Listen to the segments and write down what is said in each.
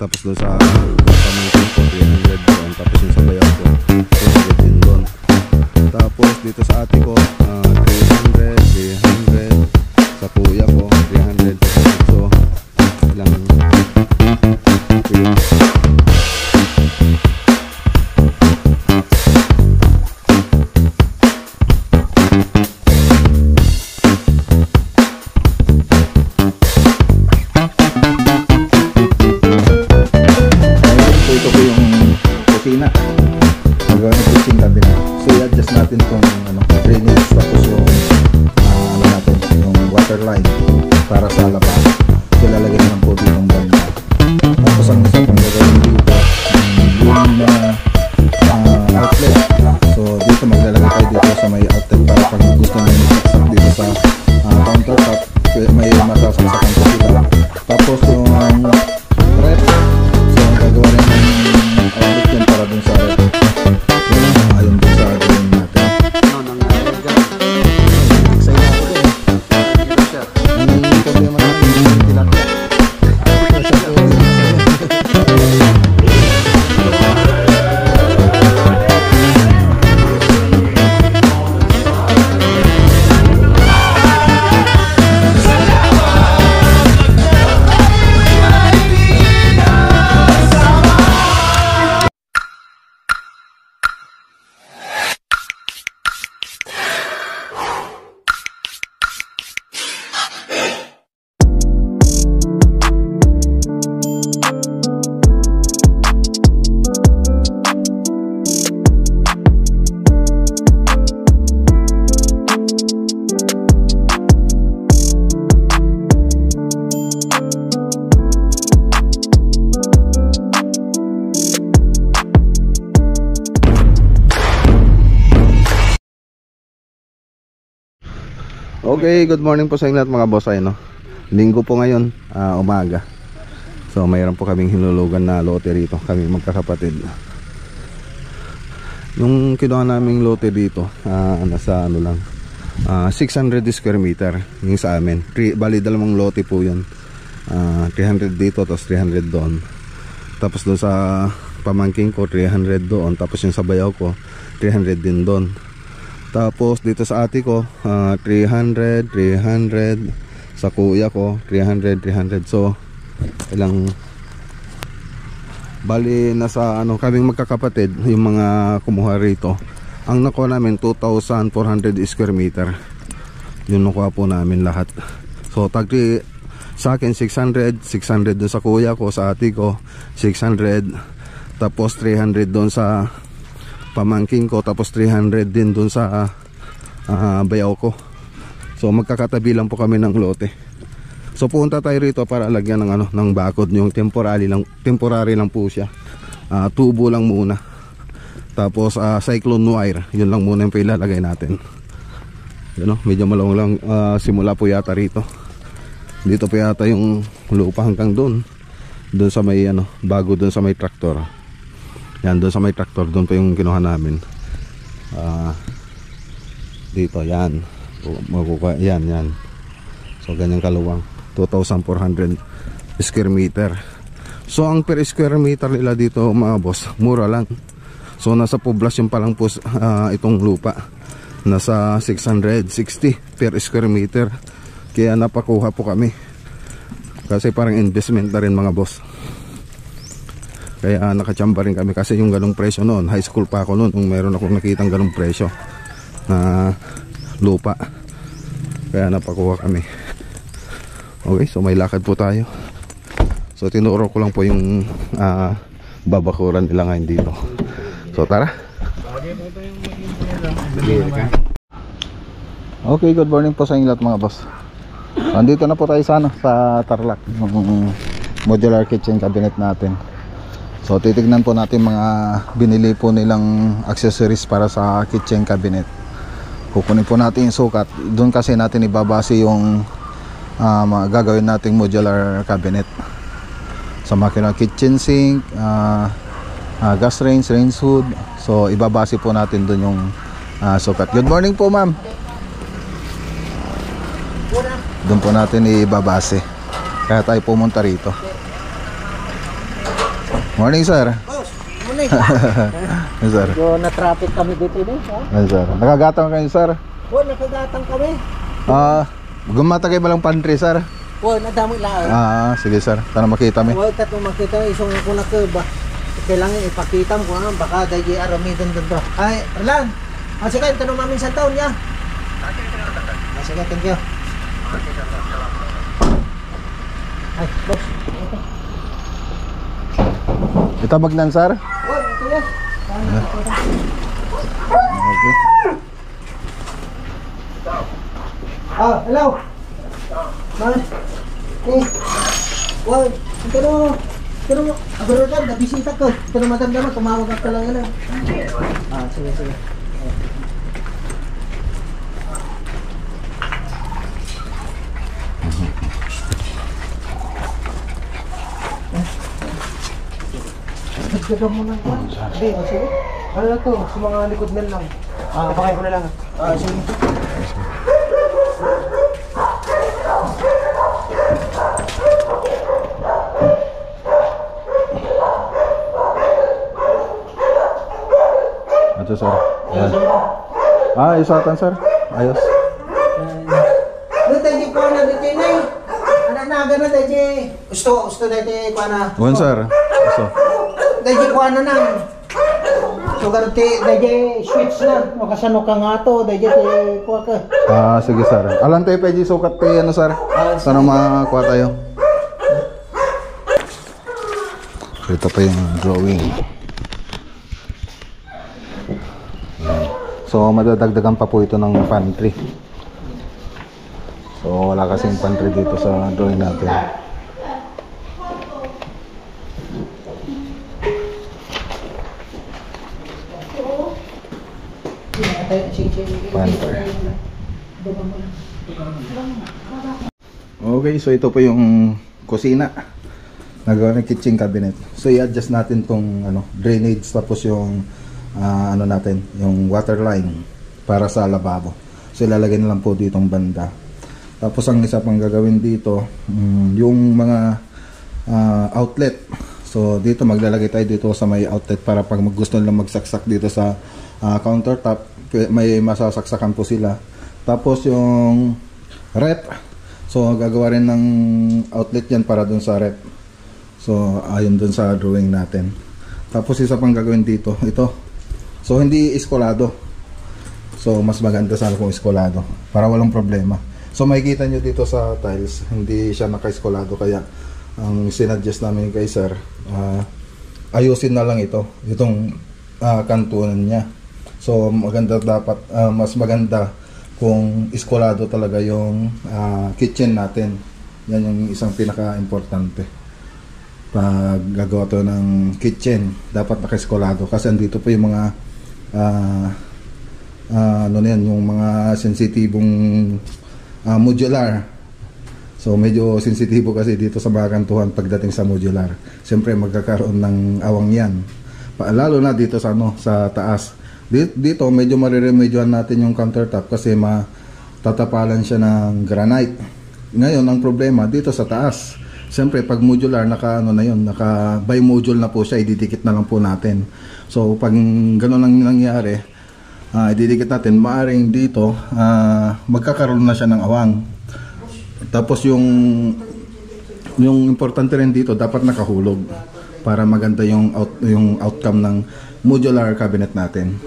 Tapos doon sa pamangkin ko 300 doon. Tapos yung sa bayaw ko 200 din doon. Tapos dito sa ate ko 300 sa kuya ko 300. So ilang line para sa labas. So lalagyan naman po dito ng banda. Tapos ang isa pang gagawin dito yung outlet. So dito maglalagay tayo dito sa may outlet para pag gusto nyo isaksak dito sa countertop may masasaksakan po sila. Tapos yung rep, so ang gagawa rin ng outlet yun para dun sa rep. So ayun dun sa gawin natin. Okay, good morning po sa inyo lahat mga boss. Ay, no? Linggo po ngayon, umaga. So mayroon po kaming hinulugan na lote rito, kami magkakapatid. Yung kinuha naming lote dito, nasa ano lang 600 square meter yung sa amin. Bali dalawang lote po yun. 300 dito, tapos 300 doon. Tapos doon sa pamangking ko 300 doon. Tapos yung sa bayaw ko 300 din doon. Tapos dito sa ate ko 300 sa kuya ko 300. So ilang bali nasa ano kaming magkakapatid yung mga kumuha rito. Ang nakuha namin 2,400 square meter. Yun nakuha po namin lahat. So tagli sa akin 600 doon sa kuya ko, sa ate ko 600, tapos 300 doon sa pamangking ko, tapos 300 din doon sa bayaw ko. So magkakatabi lang po kami ng lote. So punta tayo rito para lagyan ng ano ng bakod, yung temporary lang po siya. Tubo lang muna. Tapos cyclone wire, yun lang muna yung ilalagay natin. Yun, medyo malawang lang simula po yata rito. Dito po yata yung lupa hanggang doon sa may ano, bago doon sa may traktor. Yan, doon sa may traktor, doon pa yung kinuha namin. Dito, yan. Makukuha, yan. So, ganyan kaluwang. 2,400 square meter. So, ang per square meter nila dito, mga boss, mura lang. So, nasa poblasyon pa lang po itong lupa. Nasa 660 per square meter. Kaya napakuha po kami. Kasi parang investment na rin, mga boss. Kaya nakachamba rin kami kasi yung ganong presyo noon, high school pa ako noon, kung meron akong nakitang ganong presyo na lupa. Kaya napakuha kami. Okay, so may lakad po tayo. So tinuro ko lang po yung babakuran nila ngayon dito. So tara. Okay, good morning po sa inyo lahat, mga boss. Andito na po tayo sa Tarlac, yung modular kitchen cabinet natin. So titignan po natin mga binili po nilang accessories para sa kitchen cabinet. Kukunin po natin yung sukat. Doon kasi natin ibabase yung gagawin nating modular cabinet. Sa makina, kitchen sink, gas range, range hood. So ibabase po natin doon yung sukat. Good morning po, ma'am. Doon po natin ibabase. Kaya tayo pumunta rito. Morning, sir. Boss, morning. Yes, sir. So, na-traffic kami dito din, ha? Yes, sir. Nakagatang kayo, sir. Nakagatang kami. Gumatagay ba lang pantry, sir? Nadami lang. Sige, sir. Sana makita mi. Tatlo makita, isang ko na ba? Kailangan ipakita mo kung baka dahil aramidan doon. Ay, Erlan. Sige, tanong namin sa taon niya. Sige, thank you. Ay, boss. Itabag nan, sir? Ito yan. Okay. Hello. Man. Pero abro kan, nabisita ko. Pero matanda mo, tumawag ka lang yan. Sige. Nagdaga mo lang ba? Hindi, sige. Ano na to? Sa mga likod na lang. Bakay ko na lang. Sige. Ito, sir. Isatan, sir. Ayos. Ano tayo ko na dito na eh? Anak na gana tayo. Gusto dito ko na. Wan, sir. Gusto. Tayo ko na nang. So garti tayo switch na. Makasano ka nga to. Tayo ko ka. Sige, sir. Alam tayo pwede sukat tayo, sir. Sana makakuha tayo. Ito pa yung drawing. So madadagdagan pa po ito ng pantry. So wala kasing pantry dito sa drawing natin. Pantry. Okay, so ito po yung kusina. Nagawa ng kitchen cabinet. So i-adjust natin tong drainage, tapos yung natin, yung water line para sa lababo. So ilalagay na lang po ditong banda. Tapos ang isa pang gagawin dito, yung mga outlet. So dito maglalagay tayo dito sa may outlet para pag gusto nilang magsaksak dito sa countertop, may masasaksakan po sila. Tapos yung rep, so gagawa rin ng outlet yan para dun sa rep. So ayun dun sa drawing natin. Tapos isa pang gagawin dito, ito. So hindi iskolado. So mas maganda sana kung iskolado para walang problema. So makikita nyo dito sa tiles, hindi siya naka-iskolado, kaya ang sinadjust namin kay sir, ayusin na lang itong kantunan niya. So maganda, dapat mas maganda kung iskolado talaga yung kitchen natin. Yan yung isang pinaka-importante. Pag gagawa to ng kitchen, dapat naka-iskolado kasi andito po yung mga yung mga sensitibong modular. So medyo sensitibo kasi dito sa mga kantuhan pagdating sa modular. Siyempre magkakaroon ng awang yan. Lalo na dito sa sa taas. Dito medyo mariremedyohan natin yung countertop kasi matatapalan siya ng granite. Ngayon ang problema dito sa taas. Siyempre pag modular naka bi-module na po siya, ididikit na lang po natin. So pag gano'n ang nangyari, ididikit natin, maaring dito magkakaroon na siya ng awang. Tapos yung importante rin dito, dapat nakahulog para maganda yung outcome ng modular cabinet natin.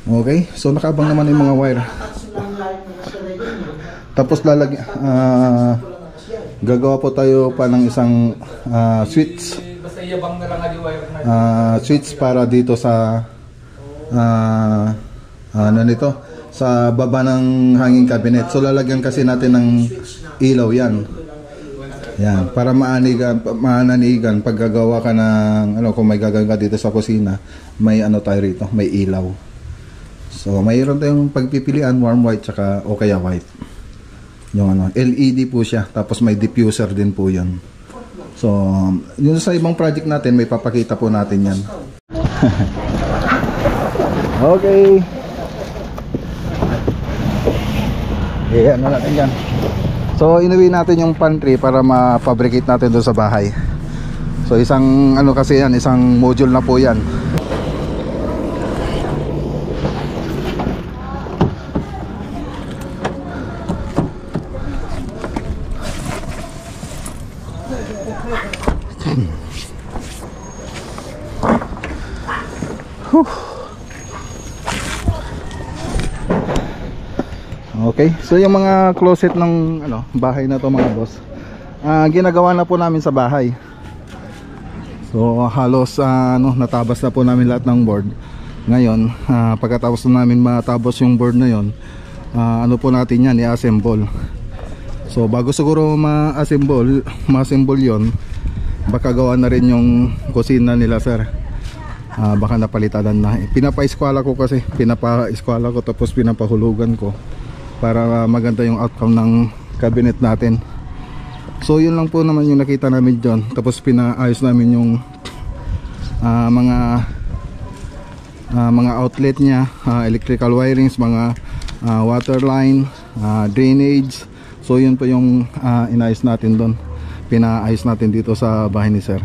Okay, so nakaabang naman yung mga wire. Tapos gagawa po tayo pa ng isang switch. Switch para dito sa sa baba ng hanging cabinet. So lalagyan kasi natin ng ilaw yan. Yan, para maananigan pag gagawa ka ng kung may gagawin ka dito sa kusina, may tayo rito, may ilaw. So mayroon tayong pagpipilian, warm white tsaka o kaya white. Yung LED po siya, tapos may diffuser din po 'yon. So yun sa ibang project natin, may papakita po natin yan. Okay. Natin yan. So inuwi natin yung pantry para ma-fabricate natin doon sa bahay. So isang ano kasi yan, isang module na po yan. Okay, so yung mga closet ng bahay na to mga boss, ginagawa na po namin sa bahay. So halos natabas na po namin lahat ng board. Ngayon, pagkatapos na namin matabos yung board na yon, po natin yan, i-assemble. So bago siguro ma-assemble yon, baka gawa na rin yung kusina nila sir. Baka napalitan na. Pinapa-eskwala ko kasi, tapos pinapahulugan ko para maganda yung outcome ng cabinet natin. So yun lang po naman yung nakita namin dyan. Tapos pinaayos namin yung mga outlet nya, electrical wirings, mga water line, drainage. So yun po yung inayos natin doon. Pinaayos natin dito sa bahay ni sir.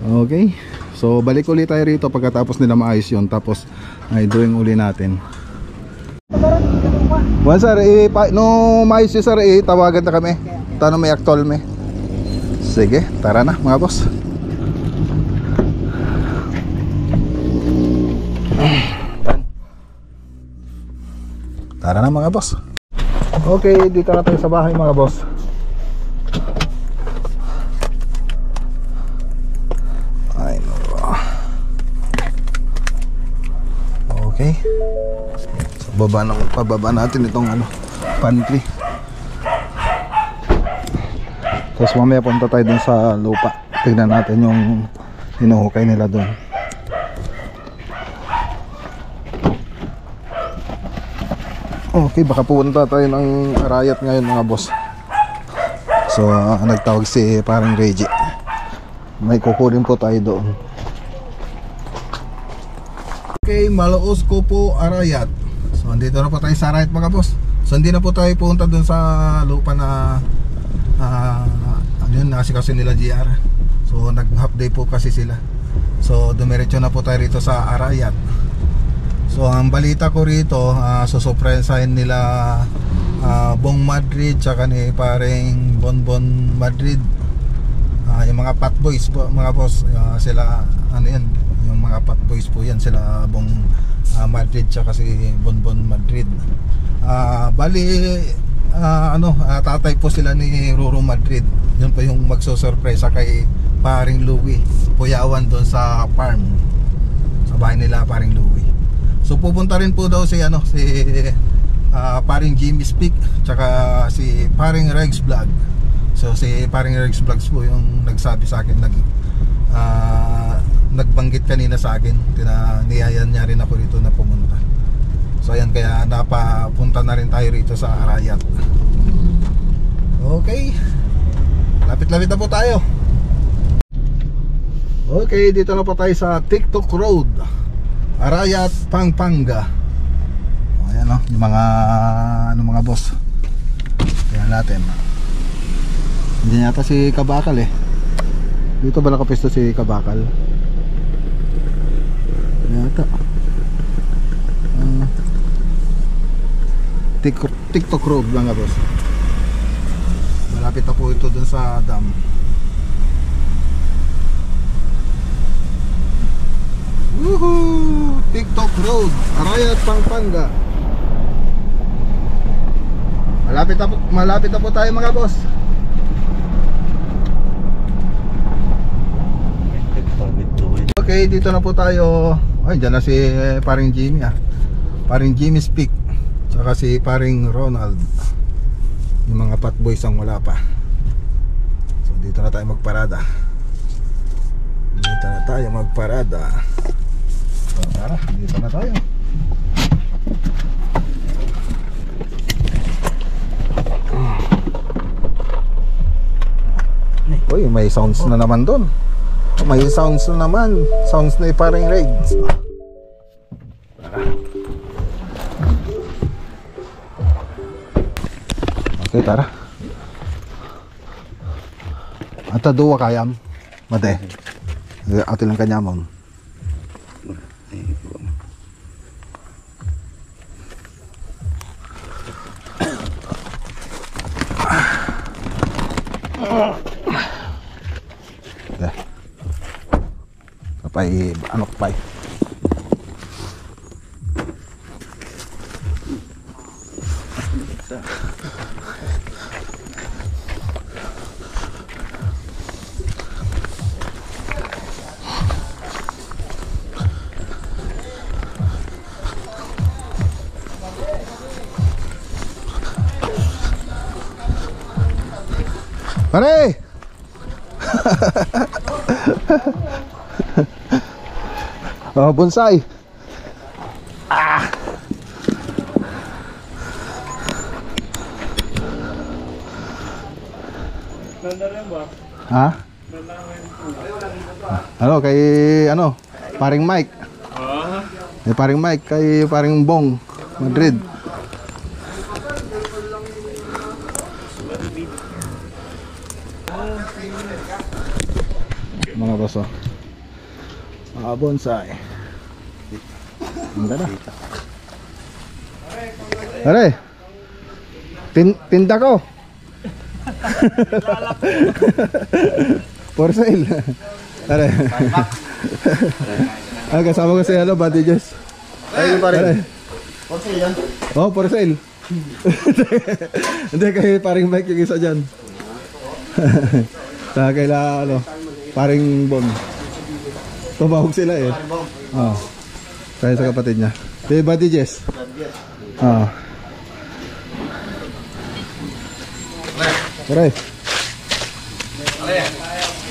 Okay, so balik ulit tayo rito pagkatapos nila maayos yun. Tapos ay drawing uli natin. Well sir, no maayos yun sir, tawagan na kami. Tanong may actual me. Sige, tara na mga boss. Tara na mga boss. Okay, dito na tayo sa bahay mga boss. Ay no. Okay. So pababa natin itong pantry. Tapos mamaya punta tayo dun sa lupa. Tignan natin yung hinuhukay nila dun. Okay, baka pupunta tayo ng Arayat ngayon mga boss. So nagtawag si parang Reggie. May kukunin po tayo doon. Okay, Malaos ko po Arayat. So andito na po tayo sa Arayat mga boss. So hindi na po tayo pupunta dun sa lupa na kasi kasi nila GR. So nag half day po kasi sila. So dumiretso na po tayo rito sa Arayat. So ang balita ko rito, susurpresahin nila Bong Madrid tsaka ni paring Bonbon Madrid. Yung mga Pat Boys mga boss, sila yan, yung mga Pat Boys po yan, sila Bong Madrid tsaka si Bonbon Madrid. Bali tatay po sila ni Ruro Madrid. Yun po yung magsusurpresa kay paring Louie, puyawan doon sa farm, sa bahay nila paring Louie. So pupunta rin po daw si paring Jimmy Speak tsaka si paring Rex Vlog. So si paring Rex Vlogs po yung nagsabi sa akin, nagbanggit kanina sa akin, niyayan niya rin ako rito na pumunta. So ayan, kaya napapunta na rin tayo rito sa Arayat. Okay, lapit-lapit na po tayo. Okay, dito na po tayo sa TikTok Road, Arayat, Pampanga. Ayan yung mga mga boss. Tingnan natin. Hindi yata si Kabakal Dito ba nakapesto si Kabakal? Yata. TikTok Road mga boss. Malapit na po ito dun sa dam. Woohoo! TikTok Road, Arayat, Pampanga. Malapit na po tayo mga boss. Okay, dito na po tayo. Ay, dyan na si paring Jimmy paring Jimmy Speak tsaka si paring Ronald. Yung mga Pat Boys ang wala pa. So dito na tayo magparada. So tara, dito na tayo. Uy, may sounds na naman doon. May sounds na naman. Sounds na parang raids. Okay, tara. At dua kayam. Mate. Ato lang kanya mo. Kapay, ano kapay? Pare! Oh, bonsai. Ah. Ha? Ano kay ano? Paring Mike. Paring Mike kay paring Bong Madrid. Mga boss, mga bonsai. Ang ganda. Are, tinda ko. For sale. Are. Ah, kasama ko si ano, Buddy Jess. Ay, pare. For sale yan? Oh, for sale. Hindi, kay paring Mike yung isa dyan. Sa kaila ano, paring Bon. Tumawag sila eh. Oh. Kaya sa kapatid niya. Si Buddy Jess. Oh. Pare.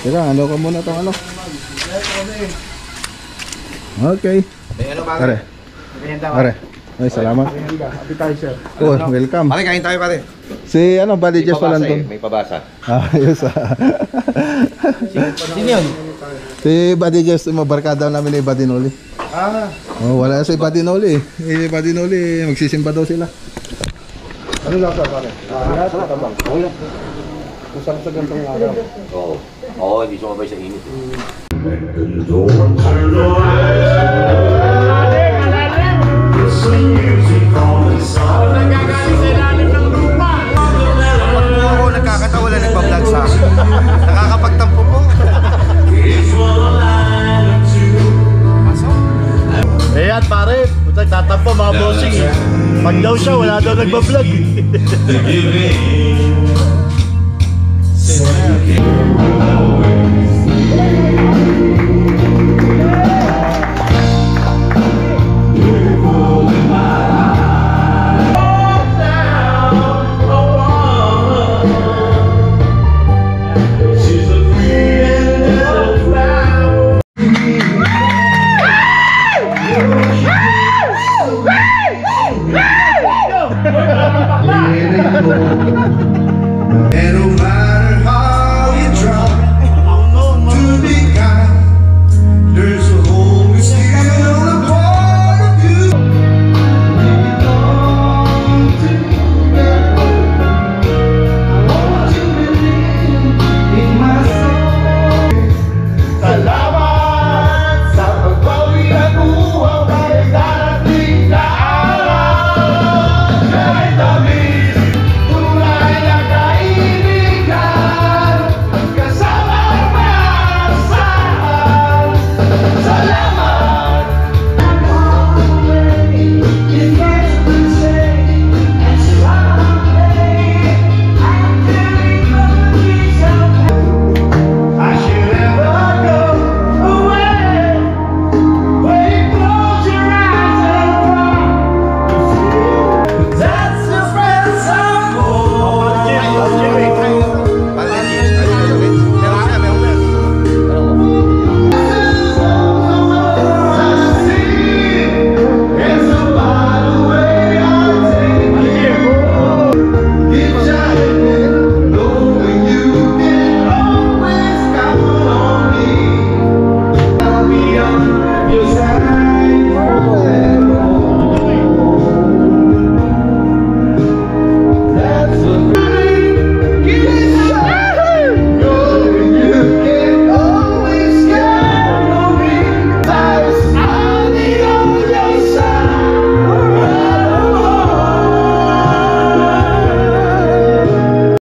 Teka, ano ka muna itong ano? Okay. Pare. Pare. Ay, salamat. Oh, welcome. Pare, kain tayo pare. Si ano, Buddy Jess pala ito. May pabasa. Ayos ah. Sino yun? Si Buddy Jess, mabarkada namin ni Buddy Noli. Ah, Oh, wala si Buddy Noli. Buddy Noli, magsisimba daw sila. ano lang sa pare? Sa tabang. Okay lang. Kusang sa gantong araw. Oo. Oo, hindi sumabay sa init. Ako nagkakatawa lang nagpa-vlog sa akin. Nakakapagtampo po. Ayan pare, tatampo mga bossing. Pag daw siya, wala daw nagbablog.